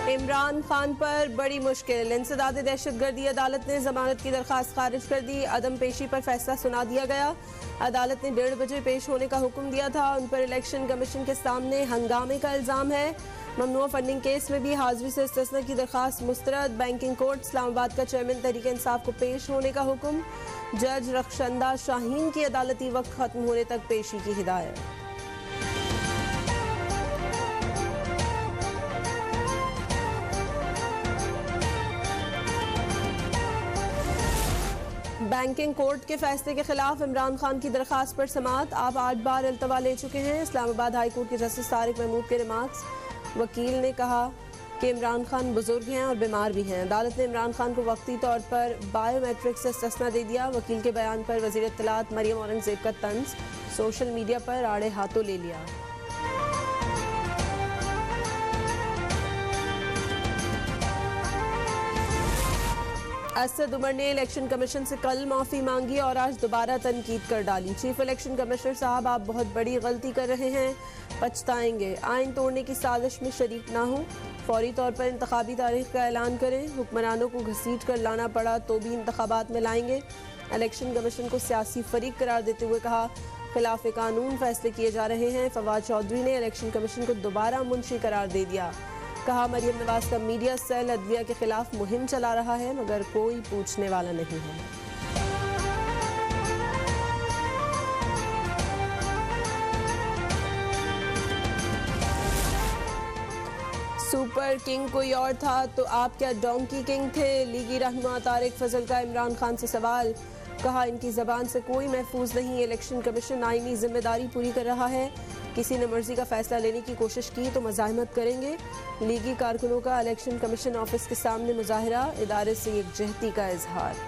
इमरान खान पर बड़ी मुश्किल, इंसदाद दहशतगर्दी। अदालत ने जमानत की दरखास्त खारिज कर दी। अदम पेशी पर फैसला सुना दिया गया। अदालत ने 1:30 बजे पेश होने का हुक्म दिया था। उन पर इलेक्शन कमीशन के सामने हंगामे का इल्जाम है। ममनुआ फंडिंग केस में भी हाजिरी से इस्तिस्ना की दरखास्त मुस्तरद। बैंकिंग कोर्ट इस्लामाबाद का चेयरमैन तहरीक इंसाफ को पेश होने का हुक्म। जज रखशंदा शाहीन की अदालती वक्त खत्म होने तक पेशी की हिदायत। बैंकिंग कोर्ट के फैसले के खिलाफ इमरान खान की दरखास्त पर समाअत। आप 8 बार इल्तवा ले चुके हैं। इस्लामाबाद हाई कोर्ट के जस्टिस तारिक महमूद के रिमार्क्स। वकील ने कहा कि इमरान खान बुजुर्ग हैं और बीमार भी हैं। अदालत ने इमरान खान को वक्ती तौर पर बायोमेट्रिक से इस्तिस्ना दे दिया। वकील के बयान पर वज़ीर इत्तलात मरियम औरंगज़ेब का तंज, सोशल मीडिया पर आड़े हाथों ले लिया। असद उमर ने इलेक्शन कमीशन से कल माफ़ी मांगी और आज दोबारा तनकीद कर डाली। चीफ इलेक्शन कमिश्नर साहब, आप बहुत बड़ी गलती कर रहे हैं, पछताएंगे। आइन तोड़ने की साजिश में शरीक ना हो। फौरी तौर पर इंतखाबी तारीख का ऐलान करें। हुक्मरानों को घसीट कर लाना पड़ा तो भी इंतखाबात में लाएंगे। इलेक्शन कमीशन को सियासी फरीक करार देते हुए कहा, खिलाफ कानून फैसले किए जा रहे हैं। फवाद चौधरी ने इलेक्शन कमीशन को दोबारा मुंशी करार दे दिया। कहा, मरियम नवाज का मीडिया सेल अदलिया के खिलाफ मुहिम चला रहा है मगर कोई पूछने वाला नहीं है। सुपर किंग कोई और था तो आप क्या डोंकी किंग थे? लीगी रहनुमा तारिक फजल का इमरान खान से सवाल। कहा, इनकी जबान से कोई महफूज नहीं। इलेक्शन कमीशन आईनी जिम्मेदारी पूरी कर रहा है। किसी ने मर्जी का फैसला लेने की कोशिश की तो मज़ाहमत करेंगे। लीगी कारकुनों का इलेक्शन कमीशन ऑफिस के सामने मुजाहिरा, इदारे से यकजहती का इजहार।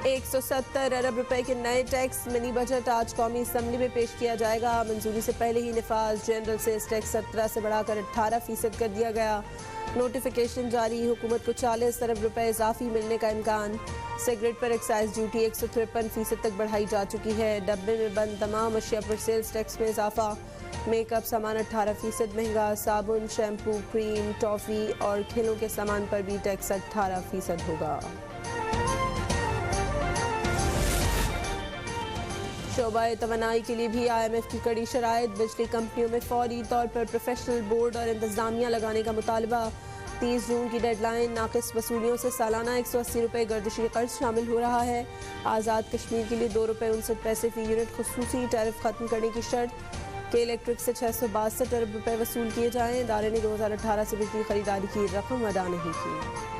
$170 अरब रुपए के नए टैक्स मिनी बजट आज कौमी असम्बली में पेश किया जाएगा। मंजूरी से पहले ही निफाज। जनरल सेल्स टैक्स 17 से बढ़ाकर 18% कर दिया गया। नोटिफिकेशन जारी। हुकूमत को 40 अरब रुपए इजाफी मिलने का इम्कान। सिगरेट पर एक्साइज ड्यूटी 153% तक बढ़ाई जा चुकी है। डब्बे में बंद तमाम अशिया पर सेल्स टैक्स में इजाफा। मेकअप सामान 18% महंगा। साबुन, शैम्पू, क्रीम, टॉफ़ी और खेलों के सामान पर भी टैक्स 18% होगा। शोबा तवानाई के लिए भी IMF की कड़ी शराइत। बिजली कंपनियों में फौरी तौर पर प्रोफेशनल बोर्ड और इंतजामिया लगाने का मुतालबा। 30 जून की डेडलाइन। नाकिस वसूलियों से सालाना 180 रुपये गर्दिशी कर्ज शामिल हो रहा है। आज़ाद कश्मीर के लिए ₹2.59 फ़ी यूनिट खुसूसी टैरिफ खत्म करने की शर्त। के इलेक्ट्रिक से 662 अरब रुपये वसूल किए जाएँ। इदारे ने 2018 से बिजली खरीदारी की रकम अदा नहीं की।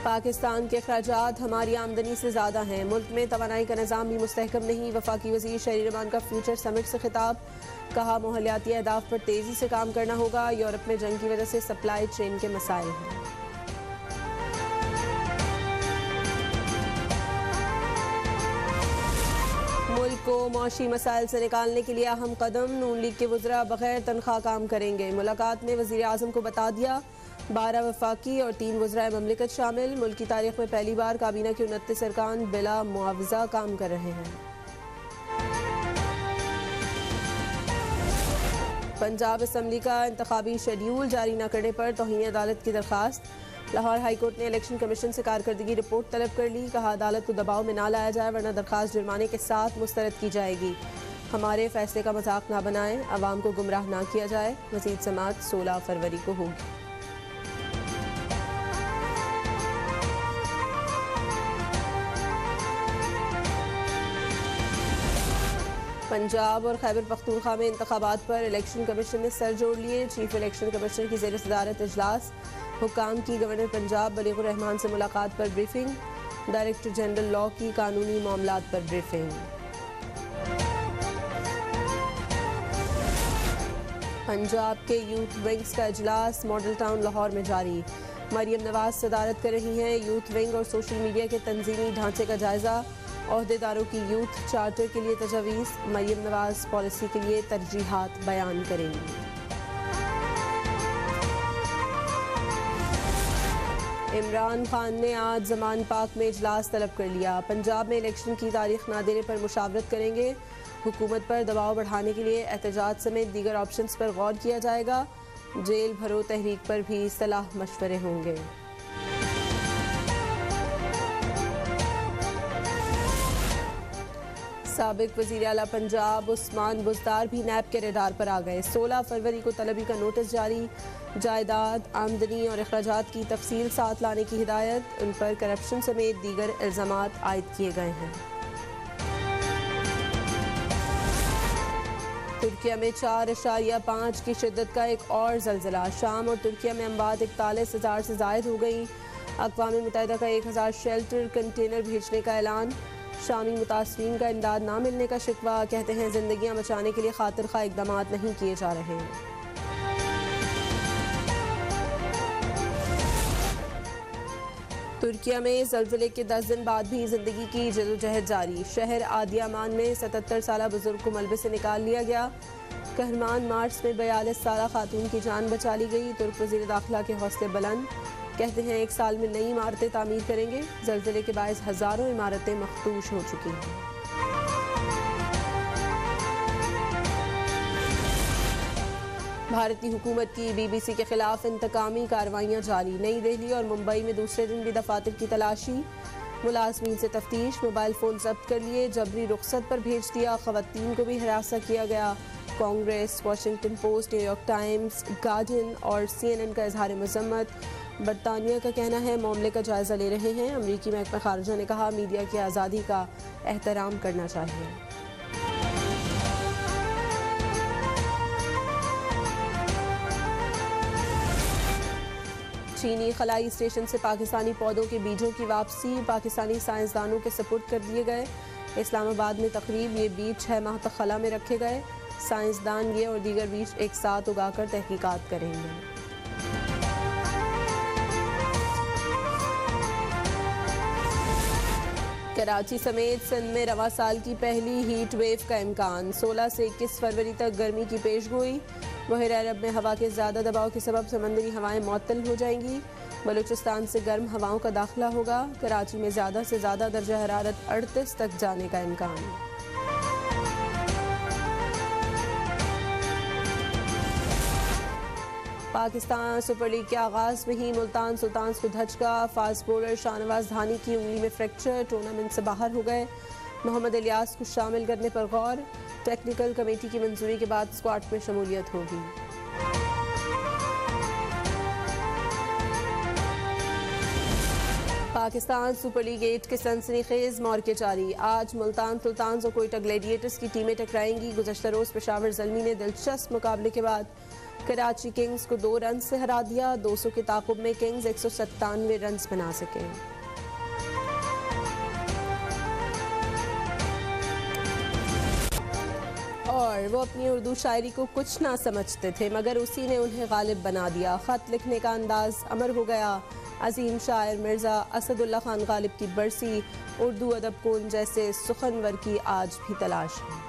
पाकिस्तान के अखराजात हमारी आमदनी से ज़्यादा हैं। मुल्क में तवानाई का निज़ाम भी मुस्तहकम नहीं। वफाकी वज़ीर शहरी रमान का फ्यूचर समिट से खिताब। कहा, माहौलियाती अहदाफ पर तेज़ी से काम करना होगा। यूरोप में जंग की वजह से सप्लाई चेन के मसाइल हैं। मुल्क को मौशी मसाइल से निकालने के लिए अहम कदम। नून लीग के वज़रा बगैर तनख्वाह काम करेंगे। मुलाकात में वज़ीर आज़म को बता दिया। 12 वफाकी और 3 वज़राए ममलिकत शामिल। मुल्क की तारीख में पहली बार काबीना के 29 अरकान बिला मुआवजा काम कर रहे हैं। पंजाब असम्बली का इंतखाबी शेड्यूल जारी न करने पर तौहीन अदालत की दरखास्त। लाहौर हाई कोर्ट ने इलेक्शन कमीशन से कारकर्दगी रिपोर्ट तलब कर ली। कहा, अदालत को दबाव में ना लाया जाए वरना दरखास्त जुर्माने के साथ मुस्तरद की जाएगी। हमारे फैसले का मजाक ना बनाएं, अवाम को गुमराह ना किया जाए। मज़ीद समाअत 16 फरवरी को होगी। पंजाब और खैबर पख्तूनख्वा में इंतखाबात पर इलेक्शन कमीशन ने सर जोड़ लिए। चीफ इलेक्शन कमिश्नर की ज़ेर सदारत इजलास। हुक्काम की गवर्नर पंजाब बलीगुर रहमान से मुलाकात पर ब्रीफिंग। डायरेक्टर जनरल लॉ की कानूनी मामलात पर ब्रीफिंग। पंजाब के यूथ विंग्स का इजलास मॉडल टाउन लाहौर में जारी। मरियम नवाज सदारत कर रही हैं। यूथ विंग और सोशल मीडिया के तंजीमी ढांचे का जायजा। ओहदेदारों की यूथ चार्टर के लिए तजवीज़, मरियम नवाज पॉलिसी के लिए तरजीहात बयान करेंगी। इमरान खान ने आज जमान पाक में इजलास तलब कर लिया। पंजाब में इलेक्शन की तारीख ना देने पर मुशावरत करेंगे। हुकूमत पर दबाव बढ़ाने के लिए एहतजाज समेत दीगर ऑप्शंस पर गौर किया जाएगा। जेल भरो तहरीक पर भी सलाह मशवरे होंगे। साबिक वज़ीर आला पंजाब उस्मान बुज़दार भी नैब के रडार पर आ गए। 16 फरवरी को तलबी का नोटिस जारी। जायदाद, आमदनी और अखराजात की तफसील साथ लाने की हिदायत। उन पर करप्शन समेत दीगर इल्ज़ामात आयद किए गए हैं। तुर्किया में 4.5 की शिद्दत का एक और ज़लज़ला। शाम और तुर्किया में अमवात 41,000 से ज़ायद हो गई। अक़वाम मुत्तहिदा का 1000 शेल्टर कंटेनर भेजने का ऐलान। शामी मुतासरीन का इमदाद ना मिलने का शिकवा। कहते हैं जिंदगियां बचाने के लिए खातिर खा इक़दाम नहीं किए जा रहे। तुर्किया में ज़लज़ले के 10 दिन बाद भी ज़िंदगी की जदोजहद जारी। शहर आदियामान में 77 साला बुजुर्ग को मलबे से निकाल लिया गया। कहरमान मार्च में 42 साला खातून की जान बचा ली गई। तुर्क वज़ीर दाखिला के हौसले बुलंद। कहते हैं 1 साल में नई इमारतें तामीर करेंगे। ज़लज़ले के बायस हज़ारों इमारतें मखदूश हो चुकी हैं। भारतीय हुकूमत की BBC के खिलाफ इंतकामी कार्रवाइयाँ जारी। नई दिल्ली और मुंबई में दूसरे दिन भी दफातर की तलाशी। मुलाजमीन से तफ्तीश, मोबाइल फ़ोन जब्त कर लिए, जबरी रुखसत पर भेज दिया। ख़वातीन को भी हिरासत किया गया। Congress, Washington post, New York times, guardian और CNN का इजहार मज़म्मत। बरतानिया का कहना है मामले का जायज़ा ले रहे हैं। अमरीकी महकमा खारजा ने कहा मीडिया की आज़ादी का एहतराम करना चाहिए। चीनी खलाई स्टेशन से पाकिस्तानी पौधों के बीजों की वापसी। पाकिस्तानी साइंसदानों के सपुर्द कर दिए गए। इस्लामाबाद में तकरीब। ये बीज 6 माह तक खला में रखे गए। साइंसदान ये और दीगर बीज एक साथ उगाकर तहकीकात करेंगे। कराची समेत सिंध में रवा साल की पहली हीट वेव का इम्कान। 16 से 21 फरवरी तक गर्मी की पेशगोई। बहर अरब में हवा के ज़्यादा दबाव के सबब समंदरी हवाएं मुअत्तल हो जाएंगी। बलूचिस्तान से गर्म हवाओं का दाखिला होगा। कराची में ज़्यादा से ज़्यादा दर्जा हरारत 38 तक जाने का इम्कान। पाकिस्तान सुपर लीग के आगाज़ में ही मुल्तान सुल्तान्स को धचका। फास्ट बॉलर शाहनवाज धानी की उंगली में फ्रैक्चर, टूर्नामेंट से बाहर हो गए। मोहम्मद इलियास को शामिल करने पर गौर। टेक्निकल कमेटी की मंजूरी के बाद स्क्वाड में शमूलियत होगी। पाकिस्तान सुपर लीग 8 के सनसनीखेज मौके जारी। आज मुल्तान सुल्तान्स और कोयटा ग्लैडिएटर्स की टीमें टकराएंगी। गुज़श्ता रोज़ पेशावर ज़ल्मी ने दिलचस्प मुकाबले के बाद कराची किंग्स को 2 रन से हरा दिया। 200 के ताक़ुब में किंग्स 197 रन बना सके। और वो अपनी उर्दू शायरी को कुछ ना समझते थे मगर उसी ने उन्हें गालिब बना दिया। ख़त लिखने का अंदाज अमर हो गया। अजीम शायर मिर्ज़ा असदुल्ला खान गालिब की बरसी। उर्दू अदब को जैसे सुखनवर की आज भी तलाश है।